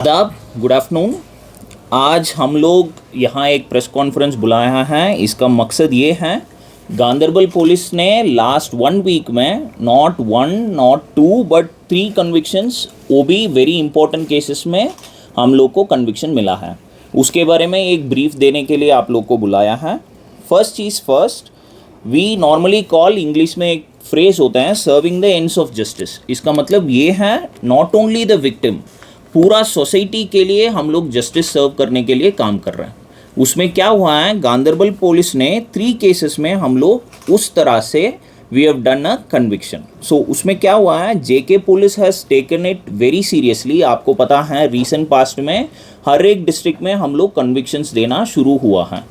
आदाब, good afternoon. आज हम लोग यहाँ एक प्रेस कॉन्फ्रेंस बुलाया है। इसका मकसद ये है, गांदरबल पुलिस ने लास्ट 1 वीक में नॉट 1 नॉट 2 बट 3 कन्विक्शंस, वो भी वेरी इंपॉर्टेंट केसेस में हम लोग को कन्विक्शन मिला है। उसके बारे में एक ब्रीफ देने के लिए आप लोग को बुलाया है। फर्स्ट चीज़ first, we normally call, English में एक फ्रेज होता है, serving the ends of justice. इसका मतलब ये है, नॉट ओनली द विक्टिम, पूरा सोसाइटी के लिए हम लोग जस्टिस सर्व करने के लिए काम कर रहे हैं। उसमें क्या हुआ है, गांदरबल पुलिस ने 3 केसेस में हम लोग उस तरह से we have done a conviction. So उसमें क्या हुआ है, JK police has taken it very seriously. आपको पता है रीसेंट पास्ट में हर एक डिस्ट्रिक्ट में हम लोग कन्विक्शंस देना शुरू हुआ है,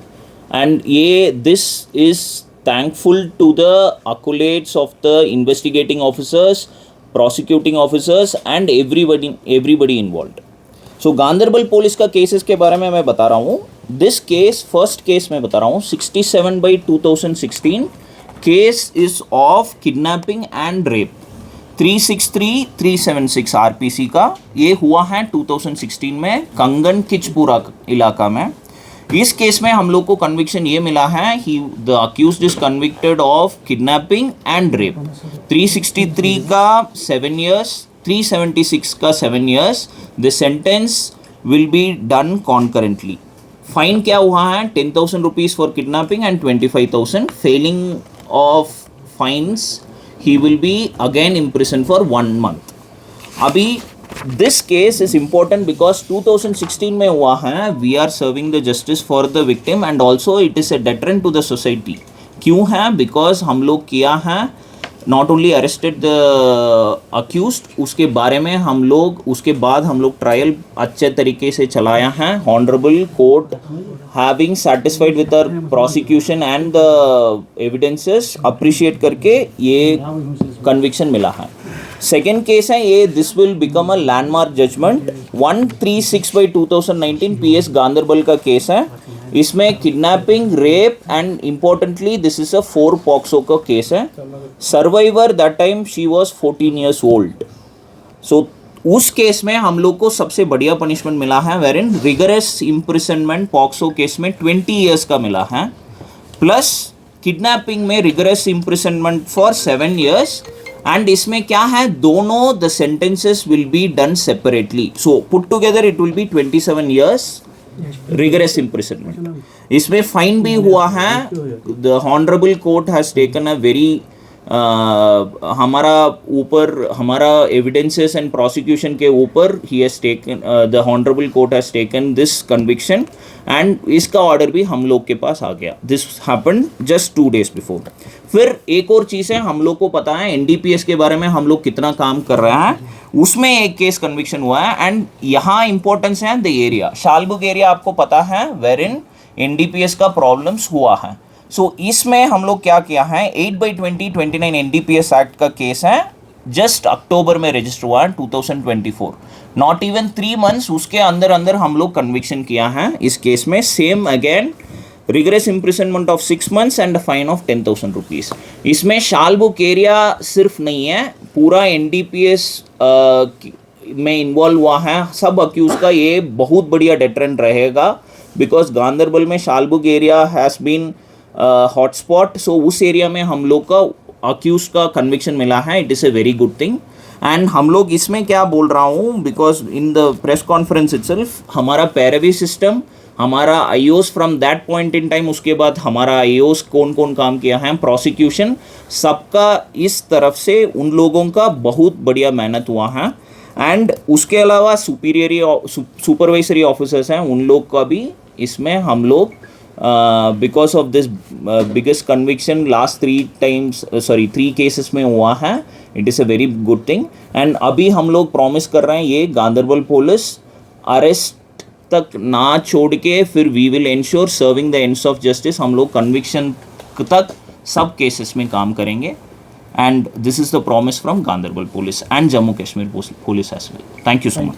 एंड ये this is thankful to the accolades of the investigating officers, prosecuting officers and everybody involved. So Ganderbal police का केसेस के बारे में मैं बता रहा हूँ। दिस केस, फर्स्ट केस मैं बता रहा हूँ, 67/2016 case is of kidnapping and rape, 363-376 RPC का। ये हुआ है 2016 में कंगन किचपुरा इलाका में। इस केस में हम लोग को कन्विक्शन ये मिला है, the accused is convicted of kidnapping and rape. 363 का 7 years, 376 का 7 years। The sentence will be done concurrently. Fine क्या हुआ है, 10,000 rupees for kidnapping and 25,000। Failing of fines he will be again imprison for 1 month। अभी this case is important because 2016 में हुआ है। We are serving the justice for the victim and also it is A deterrent to the society. क्यों है, because हम लोग किया है, not only arrested the accused, उसके बारे में हम लोग, उसके बाद हम लोग ट्रायल अच्छे तरीके से चलाया है। Honourable court having satisfied with our prosecution and the evidences appreciate करके ये कन्विक्शन मिला है। सेकेंड केस है ये, this will become a landmark judgement, 136/2019 PS Ganderbal का केस है। इसमें kidnapping, rape and importantly this is a 4 POCSO का केस है। Survivor that time she was 14 years old। So उस केस में हम लोग को सबसे बढ़िया पनिशमेंट मिला है, wherein rigorous imprisonment POCSO case में 20 years का मिला है, प्लस किडनैपिंग में rigorous imprisonment for 7 years। And इसमें क्या है, दोनों the sentences will be done separately. So put together it will be 27 years rigorous imprisonment. इसमें फाइन भी हुआ है। The honourable court has taken a very, हमारा ऊपर, हमारा एविडेंसेस एंड प्रोसिक्यूशन के ऊपर ही has taken, the honourable court has taken this conviction and इसका ऑर्डर भी हम लोग के पास आ गया। This happened just 2 days before. फिर एक और चीज़ है, हम लोग को पता है NDPS के बारे में हम लोग कितना काम कर रहे हैं, उसमें एक केस कन्विक्शन हुआ है। एंड यहाँ इंपॉर्टेंस है द एरिया, शालबुग एरिया आपको पता है, वेर इन NDPS का प्रॉब्लम्स हुआ है। सो इसमें हम लोग क्या किया है, 8/2029 NDPS एक्ट का केस है, जस्ट अक्टूबर में रजिस्टर हुआ है 2024, नॉट इवन 3 months, उसके अंदर अंदर हम लोग कन्विक्शन किया है इस केस में। Same again rigorous imprisonment of 6 months and fine of 10,000 rupees. इसमें शालबुक एरिया सिर्फ नहीं है, पूरा NDPS में इन्वॉल्व हुआ है। सब अक्यूज का ये बहुत बढ़िया डेटरेंट रहेगा, बिकॉज गांदरबल में Shallbugh area has been hotspot. सो उस एरिया में हम लोग का अक्यूज का कन्विक्शन मिला है, it is a very good thing. And हम लोग इसमें क्या बोल रहा हूँ, because in the press conference itself हमारा पैरवी सिस्टम, हमारा iOS from that point in time, उसके बाद हमारा आईओस कौन कौन काम किया है, प्रोसिक्यूशन, सबका इस तरफ से उन लोगों का बहुत बढ़िया मेहनत हुआ है। एंड उसके अलावा सुपरवाइजरी ऑफिसर्स हैं, उन लोग का भी इसमें हम लोग because of this biggest conviction last 3 cases में हुआ है, it is a very good thing. And अभी हम लोग प्रॉमिस कर रहे हैं, ये गांदरबल पुलिस अरेस्ट तक ना छोड़ के, फिर we will ensure serving the ends of justice. हम लोग कन्विक्शन तक सब केसेस में काम करेंगे, and this is the promise from Ganderbal police and Jammu Kashmir police as well. Thank you so much.